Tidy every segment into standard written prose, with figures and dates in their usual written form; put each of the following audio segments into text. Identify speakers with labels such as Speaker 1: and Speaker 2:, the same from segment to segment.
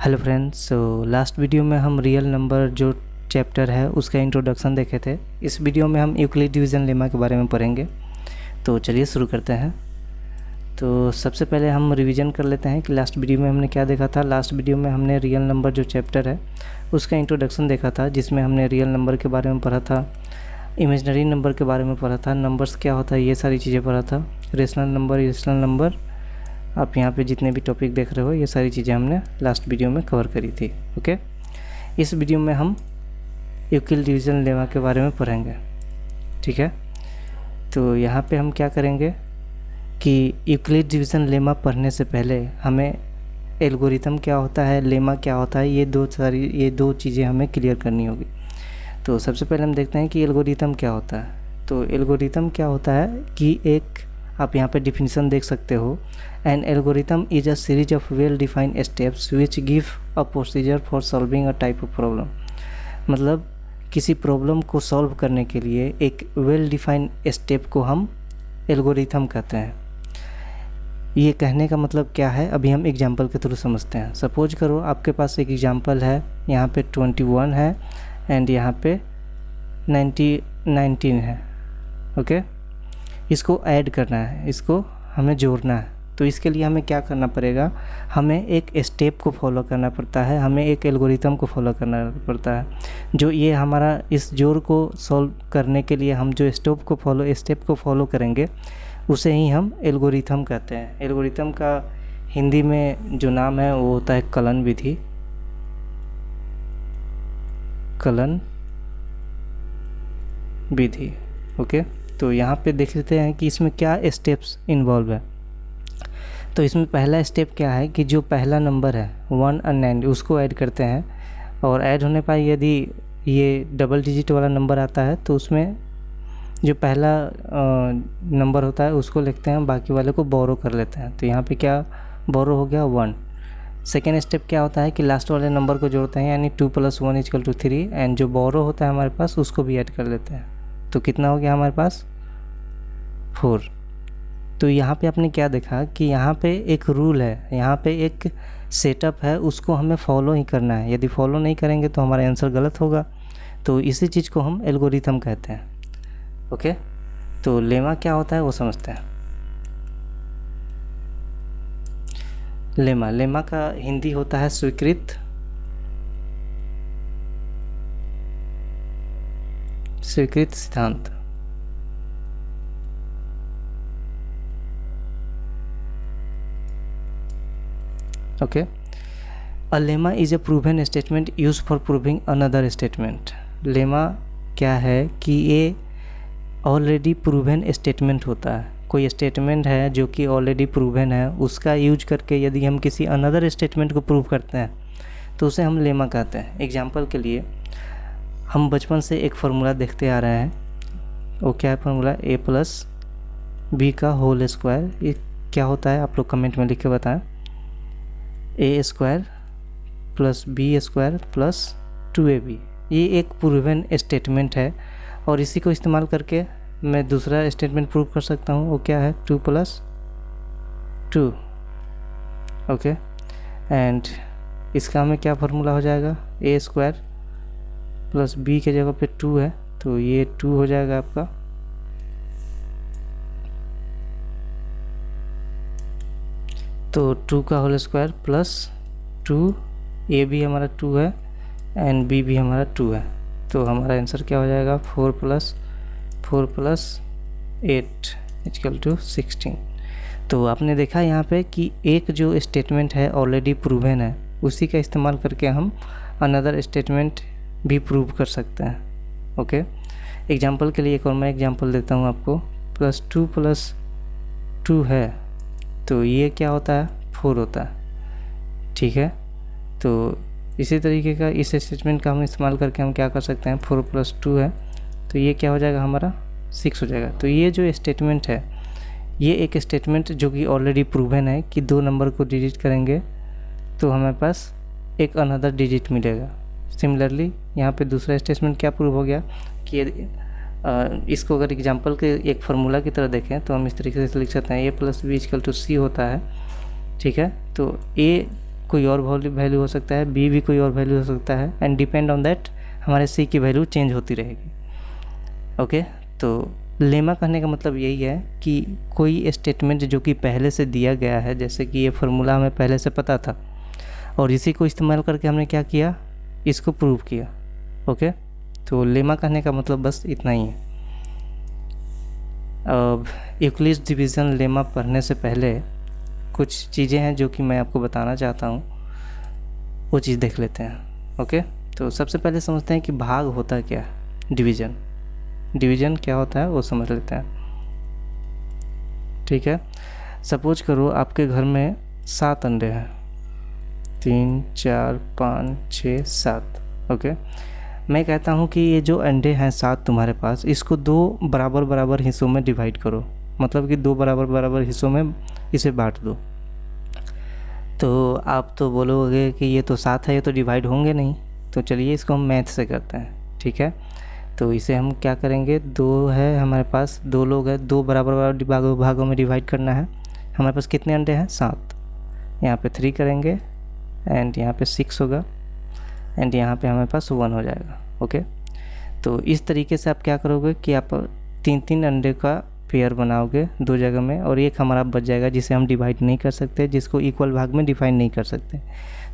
Speaker 1: Hello friends, so last video में हम real number जो चैप्टर है उसका इंट्रोडक्शन देखे थे। इस वीडियो में हम यूक्लिड डिवीज़न लेमा के बारे में पढ़ेंगे। तो चलिए शुरू करते हैं। तो सबसे पहले हम रिवीजन कर लेते हैं कि लास्ट वीडियो में हमने क्या देखा था। लास्ट वीडियो में हमने रियल नंबर जो चैप्टर है उसका इंट्रोडक्शन देखा था, जिसमें हमने रियल नंबर के बारे में पढ़ा था, इमेजनरी नंबर के बारे में पढ़ा था, नंबर्स क्या होता है ये सारी चीज़ें पढ़ा था, रेशनल नंबर, इरेशनल नंबर। आप यहाँ पे जितने भी टॉपिक देख रहे हो ये सारी चीज़ें हमने लास्ट वीडियो में कवर करी थी। ओके, इस वीडियो में हम यूक्लिड डिवीज़न लेमा के बारे में पढ़ेंगे। ठीक है, तो यहाँ पे हम क्या करेंगे कि यूक्लिड डिवीज़न लेमा पढ़ने से पहले हमें एल्गोरिथम क्या होता है, लेमा क्या होता है, ये दो चीज़ें हमें क्लियर करनी होगी। तो सबसे पहले हम देखते हैं कि एल्गोरिथम क्या होता है। तो एल्गोरिथम क्या होता है कि एक, आप यहाँ पे डिफिनीसन देख सकते हो, an algorithm is a series of well defined steps which give a procedure for solving a type of problem. मतलब किसी प्रॉब्लम को सॉल्व करने के लिए एक वेल डिफाइंड स्टेप को हम एल्गोरिथम कहते हैं। ये कहने का मतलब क्या है, अभी हम एग्जांपल के थ्रू समझते हैं। सपोज करो आपके पास एक एग्जांपल है, यहाँ पे 21 है एंड यहाँ पे 19 है। ओके, इसको ऐड करना है, इसको हमें जोड़ना है। तो इसके लिए हमें क्या करना पड़ेगा, हमें एक स्टेप को फॉलो करना पड़ता है, हमें एक एल्गोरिथम को फॉलो करना पड़ता है। जो ये हमारा इस जोड़ को सॉल्व करने के लिए हम जो स्टेप को फॉलो करेंगे उसे ही हम एल्गोरिथम कहते हैं। एल्गोरिथम का हिंदी में जो नाम है वो होता है कलन विधि। कलन विधि। ओके, तो यहाँ पे देख लेते हैं कि इसमें क्या स्टेप्स इन्वॉल्व है। तो इसमें पहला स्टेप क्या है कि जो पहला नंबर है 1 और 9 उसको ऐड करते हैं, और ऐड होने पर यदि ये डबल डिजिट वाला नंबर आता है तो उसमें जो पहला नंबर होता है उसको लिखते हैं, बाकी वाले को बोरो कर लेते हैं। तो यहाँ पे क्या बोरो हो गया 1। सेकेंड स्टेप क्या होता है कि लास्ट वाले नंबर को जोड़ते हैं, यानी 2 + 1 = 3, एंड जो बोरो होता है हमारे पास उसको भी ऐड कर लेते हैं। तो कितना हो गया हमारे पास 4। तो यहाँ पे आपने क्या देखा कि यहाँ पे एक रूल है, यहाँ पे एक सेटअप है, उसको हमें फॉलो ही करना है। यदि फॉलो नहीं करेंगे तो हमारा आंसर गलत होगा। तो इसी चीज़ को हम एल्गोरिथम कहते हैं। ओके, तो लेमा क्या होता है वो समझते हैं। लेमा का हिंदी होता है स्वीकृत सिद्धांत। Okay, a lemma is a proven statement use for proving another statement. Lemma क्या है कि ये ऑलरेडी प्रूवन स्टेटमेंट होता है। कोई स्टेटमेंट है जो कि ऑलरेडी प्रूवन है, उसका यूज करके यदि हम किसी अनदर स्टेटमेंट को प्रूव करते हैं तो उसे हम लेमा कहते हैं। एग्जांपल के लिए हम बचपन से एक फार्मूला देखते आ रहे हैं, वो क्या है फार्मूला, a+b का होल स्क्वायर। ये क्या होता है आप लोग कमेंट में लिख के बताएं। a² + b² + 2ab, ये एक प्रूवन स्टेटमेंट है, और इसी को इस्तेमाल करके मैं दूसरा स्टेटमेंट प्रूव कर सकता हूँ। वो क्या है 2 + 2। ओके, एंड इसका हमें क्या फार्मूला हो जाएगा, a² + b के जगह पे 2 है तो ये 2 हो जाएगा आपका। तो 2 का होल स्क्वायर + 2, a भी हमारा 2 है एंड b भी हमारा 2 है। तो हमारा आंसर क्या हो जाएगा 4 + 8 = 16। तो आपने देखा यहाँ पे कि एक जो स्टेटमेंट है ऑलरेडी प्रूवन है, उसी का इस्तेमाल करके हम अनदर स्टेटमेंट भी प्रूव कर सकते हैं। ओके, एग्जांपल के लिए एक और मैं एग्जांपल देता हूँ आपको। +2 + 2 है तो ये क्या होता है 4 होता है। ठीक है, तो इसी तरीके का इस स्टेटमेंट का हम इस्तेमाल करके हम क्या कर सकते हैं, 4 + 2 है तो ये क्या हो जाएगा हमारा 6 हो जाएगा। तो ये जो स्टेटमेंट है ये एक स्टेटमेंट जो कि ऑलरेडी प्रूवन है कि 2 नंबर को डिजिट करेंगे तो हमारे पास एक अनदर डिजिट मिलेगा। सिमिलरली यहाँ पे दूसरा स्टेटमेंट क्या प्रूव हो गया कि इसको अगर एग्जांपल के एक फार्मूला की तरह देखें तो हम इस तरीके से लिख सकते हैं a + b = c होता है। ठीक है, तो a कोई और वैल्यू हो सकता है, बी भी कोई और वैल्यू हो सकता है, एंड डिपेंड ऑन दैट हमारे सी की वैल्यू चेंज होती रहेगी। ओके, तो लेमा कहने का मतलब यही है कि कोई स्टेटमेंट जो कि पहले से दिया गया है, जैसे कि ये फार्मूला हमें पहले से पता था और इसी को इस्तेमाल करके हमने क्या किया, इसको प्रूव किया। ओके, तो लेमा कहने का मतलब बस इतना ही है। अब यूक्लिड्स डिवीज़न लेमा पढ़ने से पहले कुछ चीज़ें हैं जो कि मैं आपको बताना चाहता हूँ, वो चीज़ देख लेते हैं। ओके, तो सबसे पहले समझते हैं कि भाग होता क्या है, डिवीज़न क्या होता है वो समझ लेते हैं। ठीक है, सपोज करो आपके घर में 7 अंडे हैं, 3 4 5 6 7। ओके, मैं कहता हूँ कि ये जो अंडे हैं 7 तुम्हारे पास, इसको 2 बराबर बराबर हिस्सों में डिवाइड करो, मतलब कि 2 बराबर बराबर हिस्सों में इसे बांट दो। तो आप तो बोलोगे कि ये तो 7 है, ये तो डिवाइड होंगे नहीं। तो चलिए इसको हम मैथ से करते हैं। ठीक है, तो इसे हम क्या करेंगे, 2 है हमारे पास, 2 लोग हैं, 2 बराबर बराबर भागों में डिवाइड करना है। हमारे पास कितने अंडे हैं, 7। यहाँ पे 3 करेंगे एंड यहाँ पे 6 होगा एंड यहाँ पे हमारे पास 1 हो जाएगा। ओके, तो इस तरीके से आप क्या करोगे कि आप 3 अंडे का पेयर बनाओगे 2 जगह में, और एक हमारा बच जाएगा जिसे हम डिवाइड नहीं कर सकते, जिसको इक्वल भाग में डिवाइड नहीं कर सकते।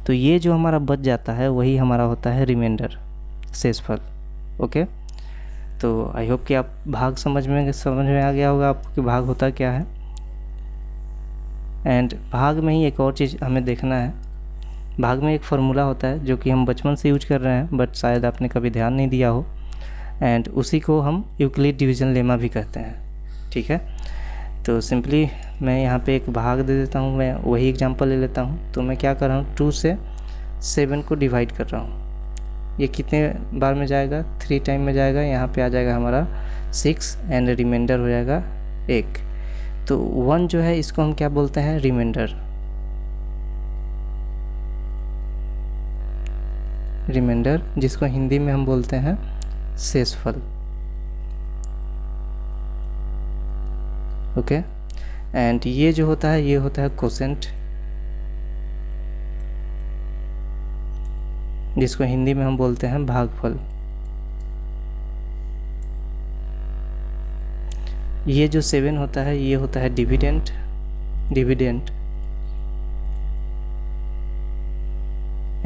Speaker 1: तो ये जो हमारा बच जाता है वही हमारा होता है रिमाइंडर, शेषफल। ओके, तो आई होप कि आप भाग समझ में आ गया होगा आपको कि भाग होता क्या है। एंड भाग में ही एक और चीज़ हमें देखना है, भाग में एक फार्मूला होता है जो कि हम बचपन से यूज कर रहे हैं, बट शायद आपने कभी ध्यान नहीं दिया हो, एंड उसी को हम यूक्लिड डिवीज़न लेमा भी कहते हैं। ठीक है, तो सिंपली मैं यहाँ पे एक भाग दे देता हूँ, मैं वही एग्जांपल ले लेता हूँ। तो मैं क्या कर रहा हूँ, 2 से 7 को डिवाइड कर रहा हूँ। ये कितने बार में जाएगा, 3 टाइम में जाएगा। यहाँ पे आ जाएगा हमारा 6 एंड रिमाइंडर हो जाएगा 1। तो 1 जो है इसको हम क्या बोलते हैं, रिमाइंडर, जिसको हिंदी में हम बोलते हैं शेषफल। ओके, एंड ये जो होता है ये होता है कोसेंट, जिसको हिंदी में हम बोलते हैं भागफल। ये जो 7 होता है ये होता है डिविडेंड,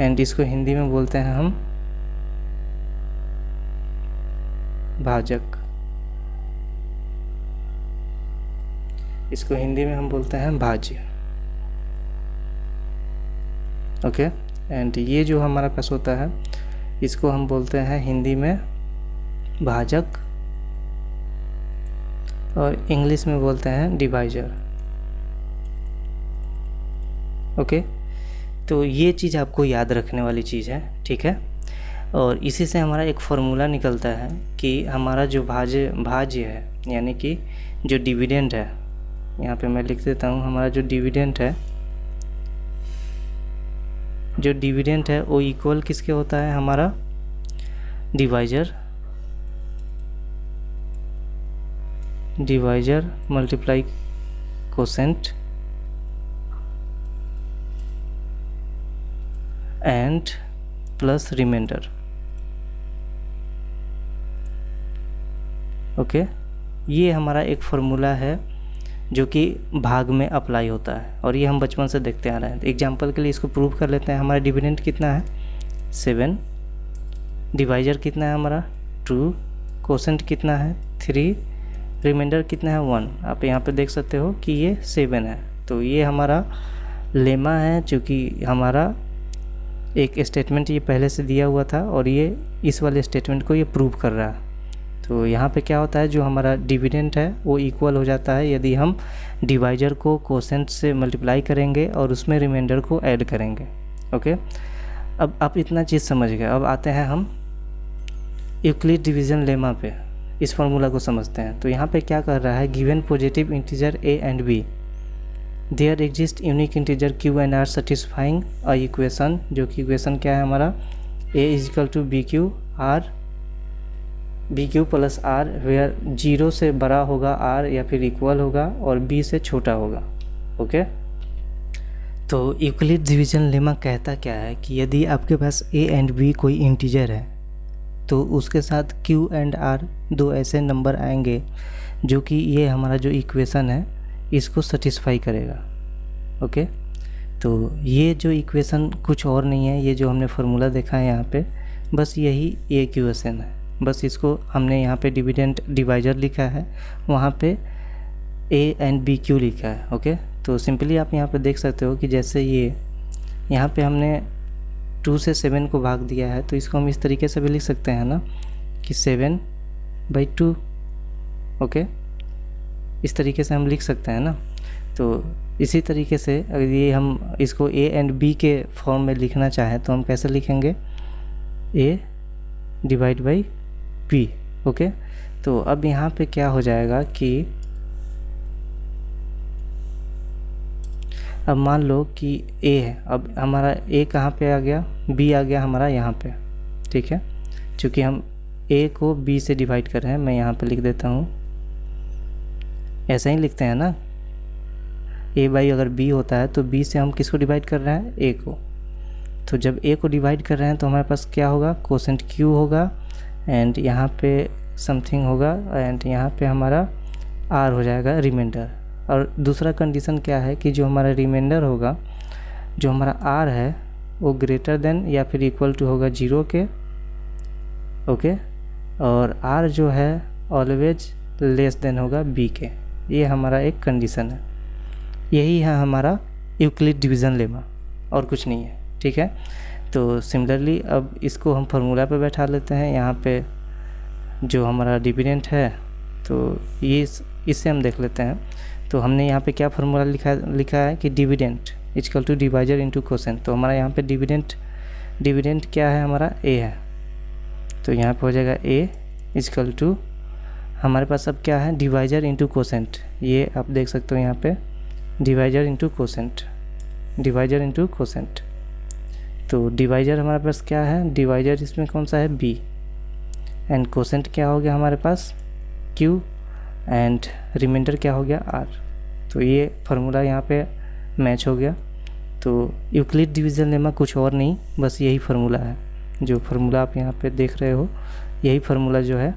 Speaker 1: एंड इसको हिंदी में बोलते हैं हम भाजक, इसको हिंदी में हम बोलते हैं भाज्य। ओके, एंड ये जो हमारा पास होता है इसको हम बोलते हैं हिंदी में भाजक और इंग्लिश में बोलते हैं डिवाइजर। ओके, तो ये चीज़ आपको याद रखने वाली चीज़ है। ठीक है, और इसी से हमारा एक फार्मूला निकलता है कि हमारा जो भाज्य है, यानी कि जो डिविडेंड है, यहाँ पे मैं लिख देता हूँ, हमारा जो डिविडेंड है वो इक्वल किसके होता है, हमारा divisor multiply quotient and plus remainder. Okay, ये हमारा एक फार्मूला है जो कि भाग में अप्लाई होता है, और ये हम बचपन से देखते आ रहे हैं। एग्जांपल के लिए इसको प्रूव कर लेते हैं। हमारा डिविडेंड कितना है, 7, डिवाइजर कितना है हमारा 2, कोसेंट कितना है 3, रिमाइंडर कितना है 1। आप यहाँ पे देख सकते हो कि ये 7 है। तो ये हमारा लेमा है, जो कि हमारा एक स्टेटमेंट ये पहले से दिया हुआ था और ये इस वाले स्टेटमेंट को ये प्रूव कर रहा है। तो यहाँ पे क्या होता है, जो हमारा डिविडेंड है वो इक्वल हो जाता है यदि हम डिवाइजर को कोसेंट से मल्टीप्लाई करेंगे और उसमें रिमाइंडर को ऐड करेंगे। ओके, अब आप इतना चीज़ समझ गए। अब आते हैं हम यूक्लिड डिवीज़न लेमा पे, इस फार्मूला को समझते हैं। तो यहाँ पे क्या कर रहा है, given positive integer a and b, there exist unique integer q and r satisfying a equation, जो कि इक्वेशन क्या है हमारा, a is equal to b q plus r, where 0 से बड़ा होगा r या फिर इक्वल होगा और b से छोटा होगा। ओके, तो यूक्लिड डिवीजन लेमा कहता क्या है कि यदि आपके पास a एंड b कोई इंटीजर है तो उसके साथ q एंड r दो ऐसे नंबर आएंगे जो कि ये हमारा जो इक्वेशन है इसको सेटिस्फाई करेगा। ओके, तो ये जो इक्वेशन कुछ और नहीं है, ये जो हमने फार्मूला देखा है यहाँ पे बस यही इक्वेशन है, बस इसको हमने यहाँ पे डिवाइजर लिखा है, वहाँ पे a एंड b q लिखा है। ओके, तो सिंपली आप यहाँ पे देख सकते हो कि जैसे ये यहाँ पे हमने 2 से 7 को भाग दिया है तो इसको हम इस तरीके से भी लिख सकते हैं ना कि 7/2। ओके, इस तरीके से हम लिख सकते हैं ना। तो इसी तरीके से अगर ये हम इसको a एंड b के फॉर्म में लिखना चाहें तो हम कैसे लिखेंगे, a/b। ओके, तो अब यहाँ पे क्या हो जाएगा कि अब मान लो कि a है, अब हमारा a कहाँ पे आ गया, b आ गया हमारा यहाँ पे। ठीक है, चूँकि हम a को b से डिवाइड कर रहे हैं, मैं यहाँ पे लिख देता हूँ, ऐसा ही लिखते हैं ना, a/ अगर b होता है तो b से हम किसको डिवाइड कर रहे हैं, a को। तो जब a को डिवाइड कर रहे हैं तो हमारे पास क्या होगा, कोसेंट q होगा एंड यहाँ पे समथिंग होगा एंड यहाँ पे हमारा r हो जाएगा रिमाइंडर। और दूसरा कंडीशन क्या है कि जो हमारा रिमाइंडर होगा, जो हमारा r है वो ग्रेटर देन या फिर इक्वल टू होगा 0 के। ओके, और r जो है ऑलवेज लेस देन होगा b के। ये हमारा एक कंडीशन है, यही है हमारा यूक्लिड डिवीज़न लेमा और कुछ नहीं है। ठीक है, तो सिमिलरली अब इसको हम फार्मूला पे बैठा लेते हैं। यहाँ पे जो हमारा डिविडेंट है तो ये इससे हम देख लेते हैं। तो हमने यहाँ पे क्या फार्मूला लिखा है कि dividend equal to divisor into quotient. तो हमारा यहाँ पे डिविडेंट क्या है, हमारा a है, तो यहाँ पे हो जाएगा a इक्वल टू हमारे पास अब क्या है, डिवाइजर इनटू कोसेंट। ये आप देख सकते हो यहाँ पे डिवाइजर इनटू कोसेंट। तो डिवाइजर हमारे पास क्या है, डिवाइजर इसमें कौन सा है, b, एंड कोसेंट क्या हो गया हमारे पास q एंड रिमाइंडर क्या हो गया r। तो ये फार्मूला यहाँ पे मैच हो गया। तो यूक्लिड डिवीजन लेमा कुछ और नहीं, बस यही फार्मूला है। जो फार्मूला आप यहाँ पे देख रहे हो यही फार्मूला जो है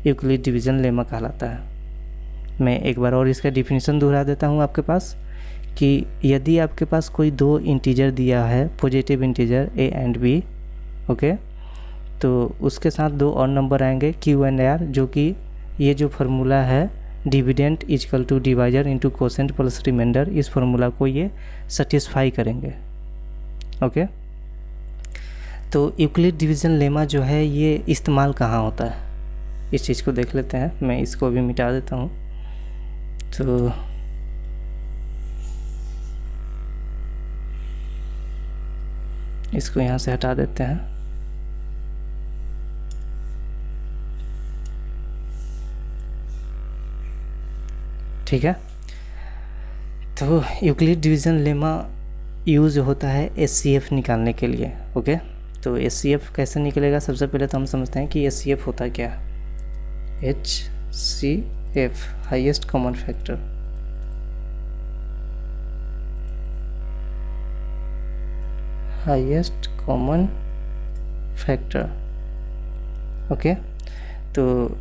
Speaker 1: यूक्लिड डिवीजन लेमा कहलाता है। मैं एक बार और इसका डिफिनीशन दोहरा देता हूँ आपके पास कि यदि आपके पास कोई दो इंटीजर दिया है, positive integer a and b, okay, तो उसके साथ दो और नंबर आएंगे q एंड r, जो कि ये जो फार्मूला है dividend equal to divisor into quotient plus remainder, इस फार्मूला को ये सेटिस्फाई करेंगे। ओके, तो यूक्लिड डिवीजन लेमा जो है ये इस्तेमाल कहाँ होता है, इस चीज़ को देख लेते हैं। मैं इसको भी मिटा देता हूँ। तो इसको यहाँ से हटा देते हैं। ठीक है, तो यूक्लिड डिवीजन लेमा यूज़ होता है HCF निकालने के लिए। ओके, तो HCF कैसे निकलेगा, सबसे पहले तो हम समझते हैं कि HCF होता क्या है। HCF highest common factor, highest common factor. Okay, तो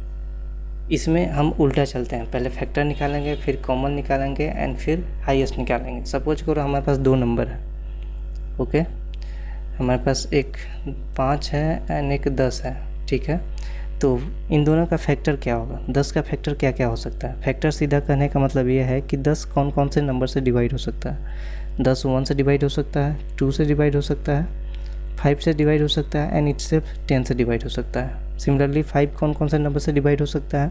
Speaker 1: इसमें हम उल्टा चलते हैं, पहले फैक्टर निकालेंगे, फिर कॉमन निकालेंगे एंड फिर हाईएस्ट निकालेंगे। सपोज करो हमारे पास दो नंबर है। ओके, हमारे पास एक 5 है एंड एक 10 है। ठीक है, तो इन दोनों का फैक्टर क्या होगा, 10 का फैक्टर क्या क्या हो सकता है। फैक्टर सीधा कहने का मतलब ये है कि 10 कौन कौन से नंबर से डिवाइड हो सकता है। 10 1 से डिवाइड हो सकता है, 2 से डिवाइड हो सकता है, 5 से डिवाइड हो सकता है एंड इट्स 10 से डिवाइड हो सकता है। सिमिलरली 5 कौन कौन से नंबर से डिवाइड हो सकता है,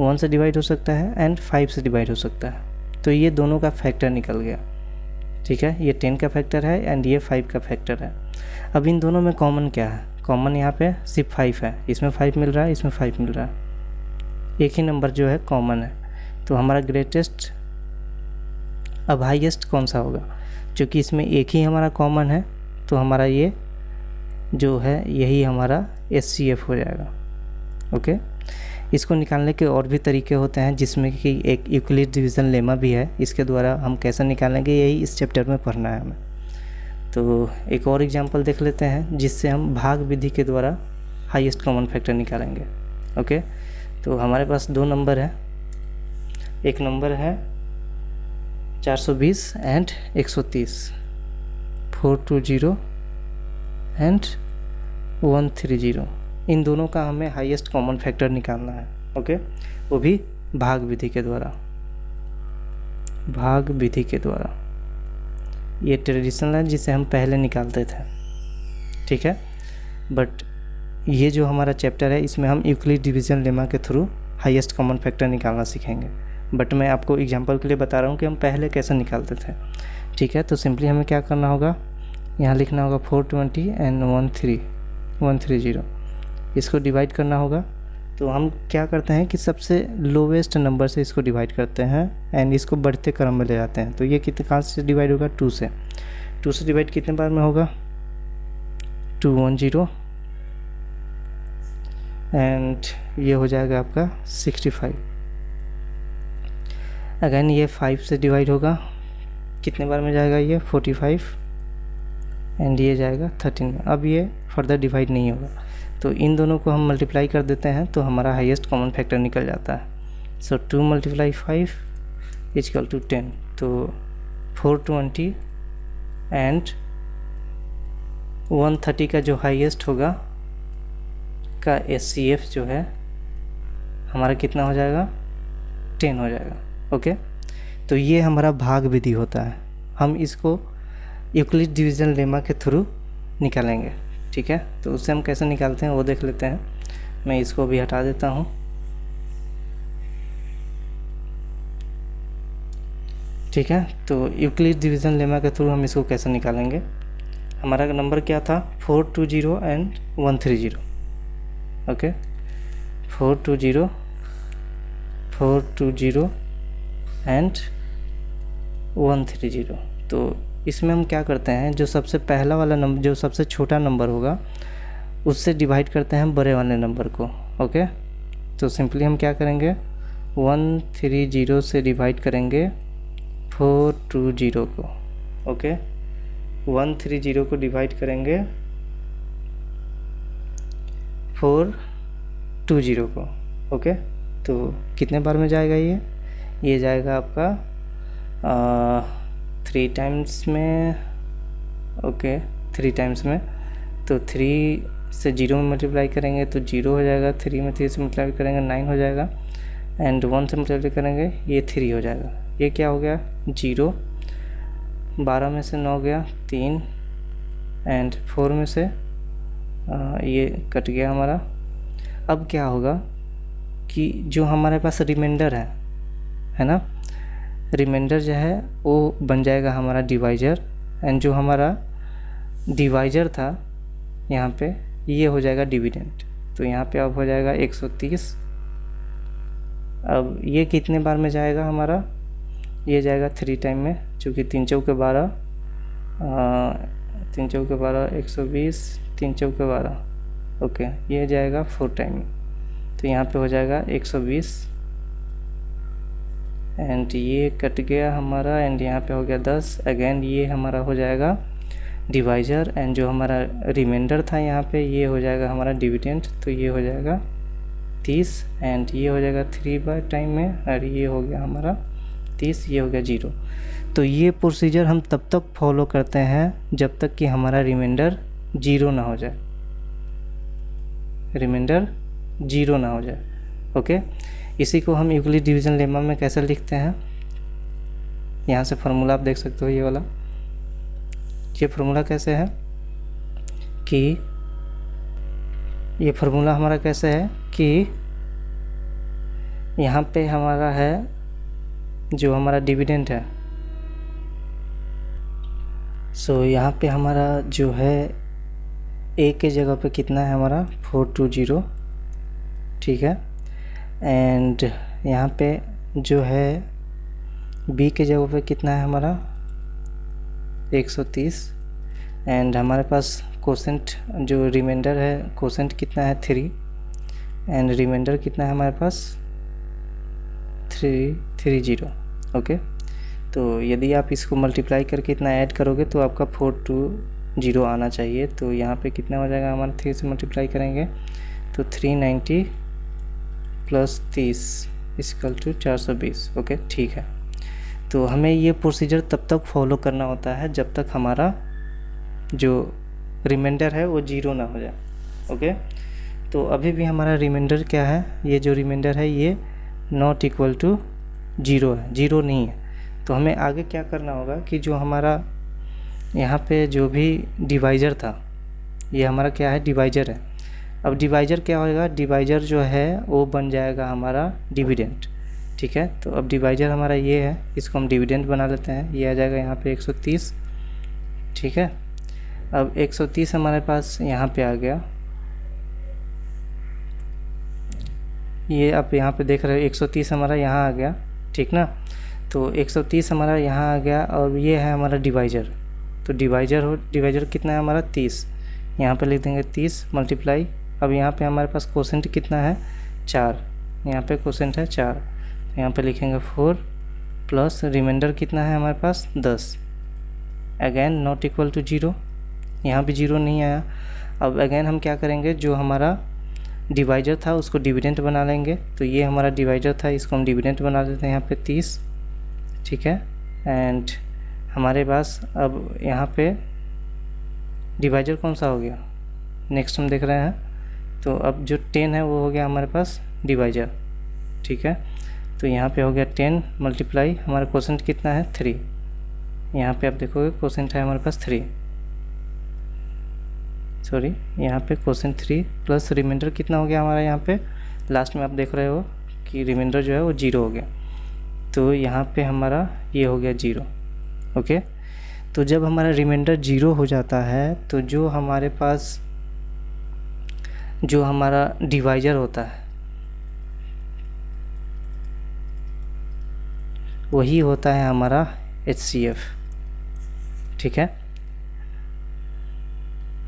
Speaker 1: 1 से डिवाइड हो सकता है एंड 5 से डिवाइड हो सकता है। तो ये दोनों का फैक्टर निकल गया। ठीक है, ये 10 का फैक्टर है एंड ये 5 का फैक्टर है। अब इन दोनों में कॉमन क्या है, कॉमन यहाँ पे सिर्फ 5 है, इसमें 5 मिल रहा है, इसमें 5 मिल रहा है, एक ही नंबर जो है कॉमन है। तो हमारा ग्रेटेस्ट अब हाईएस्ट कौन सा होगा, क्योंकि इसमें एक ही हमारा कॉमन है, तो हमारा ये जो है यही हमारा HCF हो जाएगा। ओके, इसको निकालने के और भी तरीके होते हैं, जिसमें कि एक यूक्लिड डिवीज़न लेमा भी है। इसके द्वारा हम कैसे निकालेंगे यही इस चैप्टर में पढ़ना है हमें। तो एक और एग्जांपल देख लेते हैं जिससे हम भाग विधि के द्वारा हाईएस्ट कॉमन फैक्टर निकालेंगे। ओके, तो हमारे पास दो नंबर है। एक नंबर है 420 एंड 130, 420 एंड 130। इन दोनों का हमें हाईएस्ट कॉमन फैक्टर निकालना है। ओके, वो भी भाग विधि के द्वारा। भाग विधि के द्वारा ये ट्रेडिशनल है जिसे हम पहले निकालते थे, ठीक है। बट ये जो हमारा चैप्टर है इसमें हम यूक्लिड डिवीज़न लेमा के थ्रू हाईएस्ट कॉमन फैक्टर निकालना सीखेंगे। बट मैं आपको एग्जांपल के लिए बता रहा हूँ कि हम पहले कैसे निकालते थे, ठीक है। तो सिंपली हमें क्या करना होगा, यहाँ लिखना होगा 420 एंड 130, इसको डिवाइड करना होगा। तो हम क्या करते हैं कि सबसे लोवेस्ट नंबर से इसको डिवाइड करते हैं एंड इसको बढ़ते क्रम में ले जाते हैं। तो ये कितने कहाँ से डिवाइड होगा, 2 से। 2 से डिवाइड कितने बार में होगा, 210 एंड ये हो जाएगा आपका 65। अगेन ये 5 से डिवाइड होगा, कितने बार में जाएगा ये 45 एंड ये जाएगा 13 में। अब ये फर्दर डिवाइड नहीं होगा, तो इन दोनों को हम मल्टीप्लाई कर देते हैं तो हमारा हाईएस्ट कॉमन फैक्टर निकल जाता है। सो 2 × 5 = 10। तो 420 एंड 130 का जो हाईएस्ट होगा का SCF जो है हमारा कितना हो जाएगा, 10 हो जाएगा। ओके, तो ये हमारा भाग विधि होता है। हम इसको यूक्लिड डिवीज़न लेमा के थ्रू निकालेंगे, ठीक है। तो उससे हम कैसे निकालते हैं वो देख लेते हैं। मैं इसको भी हटा देता हूँ, ठीक है। तो यूक्लिड डिवीज़न लेमा के थ्रू हम इसको कैसे निकालेंगे। हमारा नंबर क्या था, 420 एंड 130। Okay, 420 and 130। तो इसमें हम क्या करते हैं, जो सबसे पहला वाला नंबर, जो सबसे छोटा नंबर होगा उससे डिवाइड करते हैं बड़े वाले नंबर को। ओके, तो सिंपली हम क्या करेंगे, 130 से डिवाइड करेंगे 420 को। ओके, 130 को डिवाइड करेंगे 420 को। ओके, तो कितने बार में जाएगा ये जाएगा आपका 3 टाइम्स में। ओके, 3 टाइम्स में। तो 3 से 0 में मल्टीप्लाई करेंगे तो 0 हो जाएगा, 3 में 3 से मल्टीप्लाई करेंगे 9 हो जाएगा, एंड 1 से मल्टीप्लाई करेंगे ये 3 हो जाएगा। ये क्या हो गया, 0। 12 में से 9 गया 3, एंड 4 में से ये कट गया हमारा। अब क्या होगा कि जो हमारे पास रिमाइंडर है ना, रिमाइंडर जो है वो बन जाएगा हमारा डिवाइजर, एंड जो हमारा डिवाइजर था यहाँ पे ये हो जाएगा डिविडेंड। तो यहाँ पे अब हो जाएगा 130। अब ये कितने बार में जाएगा हमारा, ये जाएगा 3 टाइम में, चूँकि 3 चौके 12, 3 चौके 12 120, 3 चौके 12। ओके, ये जाएगा 4 टाइम में, तो यहाँ पे हो जाएगा 120, एंड ये कट गया हमारा, एंड यहाँ पे हो गया 10। अगेन ये हमारा हो जाएगा डिवाइजर, एंड जो हमारा रिमाइंडर था यहाँ पे ये हो जाएगा हमारा डिविडेंड। तो ये हो जाएगा 30, एंड ये हो जाएगा 3 बार टाइम में, और ये हो गया हमारा 30, ये हो गया 0। तो ये प्रोसीजर हम तब तक फॉलो करते हैं जब तक कि हमारा रिमाइंडर 0 ना हो जाए, रिमाइंडर 0 ना हो जाए। ओके, इसी को हम यूक्लिड डिवीज़न लेमा में कैसे लिखते हैं, यहाँ से फार्मूला आप देख सकते हो। ये वाला ये फार्मूला कैसे है कि ये फार्मूला हमारा कैसे है कि यहाँ पे हमारा है जो हमारा डिविडेंड है। सो यहाँ पे हमारा जो है ए के जगह पे कितना है हमारा 420, ठीक है। एंड यहाँ पे जो है बी के जगह पे कितना है हमारा 130, एंड हमारे पास कोसेंट जो रिमाइंडर है कोसेंट कितना है 3, एंड रिमाइंडर कितना है हमारे पास 330। ओके, तो यदि आप इसको मल्टीप्लाई करके इतना ऐड करोगे तो आपका 420 आना चाहिए। तो यहाँ पे कितना हो जाएगा हमारा 3 से मल्टीप्लाई करेंगे तो 390 प्लस 30 इक्वल टू 420। ओके, ठीक है। तो हमें ये प्रोसीजर तब तक फॉलो करना होता है जब तक हमारा जो रिमाइंडर है वो 0 ना हो जाए। ओके, तो अभी भी हमारा रिमाइंडर क्या है, ये जो रिमाइंडर है ये नॉट इक्वल टू 0 है, 0 नहीं है। तो हमें आगे क्या करना होगा कि जो हमारा यहाँ पे जो भी डिवाइजर था, ये हमारा क्या है, डिवाइजर है। अब डिवाइजर क्या होएगा, डिवाइजर जो है वो बन जाएगा हमारा डिविडेंड। ठीक है, तो अब डिवाइजर हमारा ये है, इसको हम डिविडेंड बना लेते हैं। ये आ जाएगा यहाँ पे 130। ठीक है, अब 130 हमारे पास यहाँ पे आ गया। ये आप यहाँ पे देख रहे हो 130 हमारा यहाँ आ गया। ठीक ना, तो 130 हमारा यहाँ आ गया और ये है हमारा डिवाइजर। तो डिवाइजर कितना है हमारा 30। यहाँ पे लिख देंगे 30 मल्टीप्लाई। अब यहाँ पे हमारे पास कोसेंट कितना है 4, यहाँ पे कोसेंट है 4। यहाँ पे लिखेंगे 4 प्लस रिमाइंडर कितना है हमारे पास 10। अगेन नॉट इक्वल टू 0, यहाँ भी 0 नहीं आया। अब अगेन हम क्या करेंगे, जो हमारा डिवाइजर था उसको डिविडेंड बना लेंगे। तो ये हमारा डिवाइजर था, इसको हम डिविडेंड बना देते हैं यहाँ पे 30। ठीक है, एंड हमारे पास अब यहाँ पे डिवाइजर कौन सा हो गया, नेक्स्ट हम देख रहे हैं। तो अब जो 10 है वो हो गया हमारे पास डिवाइजर। ठीक है, तो यहाँ पे हो गया 10 मल्टीप्लाई, हमारा कोसेंट कितना है 3। यहाँ पे आप देखोगे कोसेंट है हमारे पास 3, सॉरी यहाँ पे कोसेंट 3 प्लस रिमाइंडर कितना हो गया हमारा, यहाँ पे लास्ट में आप देख रहे हो कि रिमाइंडर जो है वो 0 हो गया। तो यहाँ पे हमारा ये हो गया 0। ओके, तो जब हमारा रिमाइंडर 0 हो जाता है तो जो हमारे पास जो हमारा डिवाइजर होता है वही होता है हमारा HCF। ठीक है,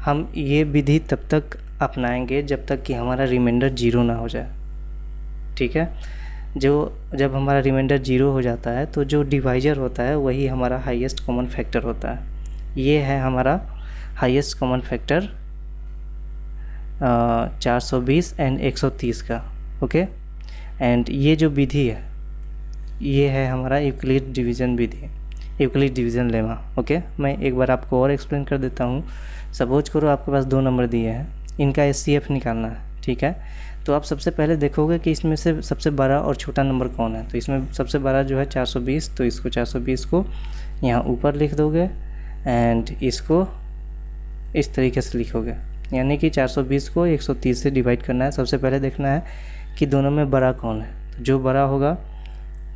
Speaker 1: हम ये विधि तब तक अपनाएंगे जब तक कि हमारा रिमाइंडर 0 ना हो जाए। ठीक है, जब हमारा रिमाइंडर 0 हो जाता है तो जो डिवाइजर होता है वही हमारा हाईएस्ट कॉमन फैक्टर होता है। ये है हमारा हाईएस्ट कॉमन फैक्टर 420 एंड 130 का। ओके, एंड ये जो विधि है ये है हमारा यूक्लिड डिवीज़न विधि, यूक्लिड डिवीज़न लेमा। ओके, मैं एक बार आपको और एक्सप्लेन कर देता हूँ। सपोज करो आपके पास 2 नंबर दिए हैं, इनका HCF निकालना है। ठीक है, तो आप सबसे पहले देखोगे कि इसमें से सबसे बड़ा और छोटा नंबर कौन है। तो इसमें सबसे बड़ा जो है 420, तो इसको 420 को यहाँ ऊपर लिख दोगे एंड इसको इस तरीके से लिखोगे, यानी कि 420 को 130 से डिवाइड करना है। सबसे पहले देखना है कि दोनों में बड़ा कौन है। तो जो बड़ा होगा,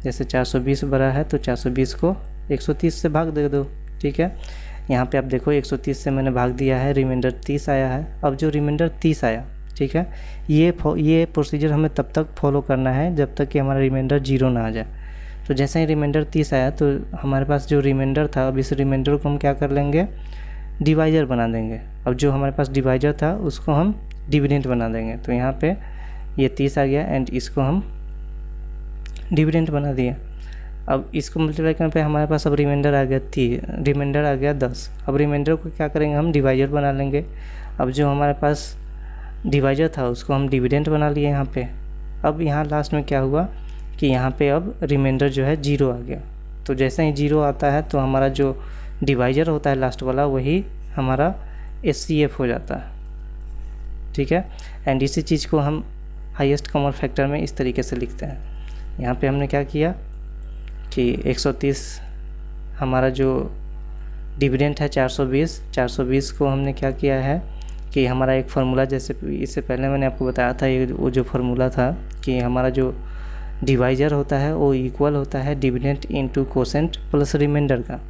Speaker 1: जैसे 420 बड़ा है तो 420 को 130 से भाग दे दो। ठीक है, यहाँ पे आप देखो 130 से मैंने भाग दिया है, रिमाइंडर 30 आया है। अब जो रिमाइंडर 30 आया, ठीक है, ये प्रोसीजर हमें तब तक फॉलो करना है जब तक कि हमारा रिमाइंडर 0 ना आ जाए। तो जैसे ही रिमाइंडर 30 आया तो हमारे पास जो रिमाइंडर था, अब इस रिमाइंडर को हम क्या कर लेंगे, डिवाइजर बना देंगे। अब जो हमारे पास डिवाइजर था उसको हम डिविडेंड बना देंगे। तो यहाँ पे ये 30 आ गया एंड इसको हम डिविडेंड बना दिया। अब इसको मल्टीप्लाई करने पे हमारे पास अब रिमाइंडर आ गया 10। अब रिमाइंडर को क्या करेंगे, हम डिवाइजर बना लेंगे। अब जो हमारे पास डिवाइजर था उसको हम डिविडेंड बना लिए यहाँ पे। अब यहाँ लास्ट में क्या हुआ कि यहाँ पे अब रिमाइंडर जो है 0 आ गया। तो जैसे ही 0 आता है तो हमारा जो डिवाइजर होता है लास्ट वाला वही हमारा HCF हो जाता है। ठीक है, एंड इसी चीज़ को हम हाईएस्ट कॉमन फैक्टर में इस तरीके से लिखते हैं। यहाँ पे हमने क्या किया कि 130 हमारा जो डिविडेंड है 420 को हमने क्या किया है कि हमारा एक फार्मूला, जैसे इससे पहले मैंने आपको बताया था, ये वो जो फार्मूला था कि हमारा जो डिवाइजर होता है वो इक्वल होता है dividend into quotient plus remainder का।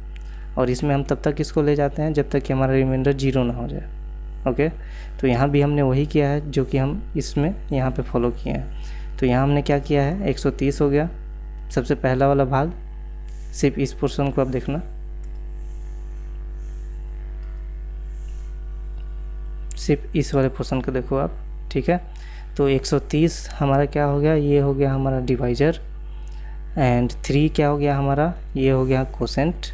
Speaker 1: और इसमें हम तब तक इसको ले जाते हैं जब तक कि हमारा रिमाइंडर 0 ना हो जाए। ओके, तो यहाँ भी हमने वही किया है जो कि हम इसमें यहाँ पे फॉलो किए हैं। तो यहाँ हमने क्या किया है, 130 हो गया सबसे पहला वाला भाग। सिर्फ इस पोर्शन को आप देखना, सिर्फ इस वाले पोर्शन को देखो आप। ठीक है, तो 130 हमारा क्या हो गया, ये हो गया हमारा डिवाइजर, एंड 3 क्या हो गया हमारा, ये हो गया कोसेंट,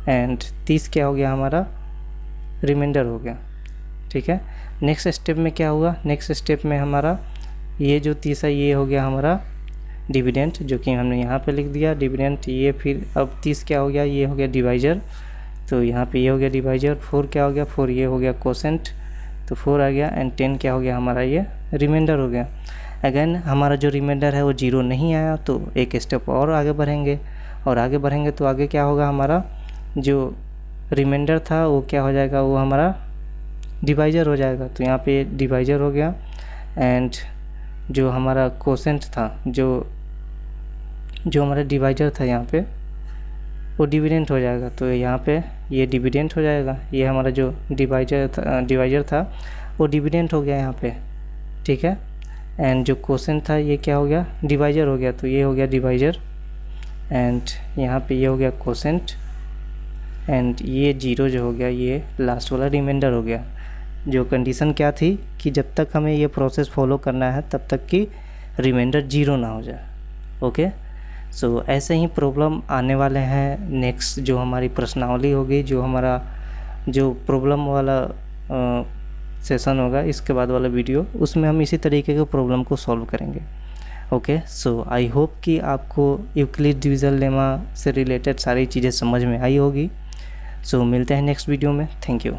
Speaker 1: एंड 30 क्या हो गया हमारा, रिमाइंडर हो गया। ठीक है, नेक्स्ट स्टेप में क्या हुआ, नेक्स्ट स्टेप में हमारा ये जो 30 है ये हो गया हमारा डिविडेंड, जो कि हमने यहाँ पे लिख दिया डिविडेंड। ये फिर अब 30 क्या हो गया, ये हो गया डिवाइजर, तो यहाँ पे ये हो गया डिवाइजर। 4 क्या हो गया, 4 ये हो गया कोसेंट, तो 4 आ गया, एंड 10 क्या हो गया हमारा, ये रिमाइंडर हो गया। अगेन हमारा जो रिमाइंडर है वो 0 नहीं आया, तो एक स्टेप और आगे बढ़ेंगे, और आगे बढ़ेंगे तो आगे क्या होगा, हमारा जो रिमाइंडर था वो क्या हो जाएगा, वो हमारा डिवाइजर हो जाएगा। तो यहाँ पे डिवाइजर हो गया, एंड जो हमारा कोसेंट था, जो हमारा डिवाइजर था यहाँ पे, वो डिविडेंड हो जाएगा। तो यहाँ पे ये डिविडेंड हो जाएगा, ये हमारा जो डिवाइजर था वो डिविडेंड हो गया यहाँ पे। ठीक है, एंड जो कोसेंट था ये क्या हो गया, डिवाइजर हो गया, तो ये हो गया डिवाइजर, एंड यहाँ पे ये हो गया कोसेंट, एंड ये 0 जो हो गया ये लास्ट वाला रिमाइंडर हो गया। जो कंडीशन क्या थी कि जब तक हमें ये प्रोसेस फॉलो करना है तब तक कि रिमाइंडर 0 ना हो जाए। ओके, सो ऐसे ही प्रॉब्लम आने वाले हैं। नेक्स्ट जो हमारी प्रश्नावली होगी, जो हमारा जो प्रॉब्लम वाला सेशन होगा, इसके बाद वाला वीडियो, उसमें हम इसी तरीके के प्रॉब्लम को सॉल्व करेंगे। ओके, सो आई होप कि आपको यूक्लिड डिवीजन लेमा से रिलेटेड सारी चीज़ें समझ में आई होगी। सो मिलते हैं नेक्स्ट वीडियो में। Thank you.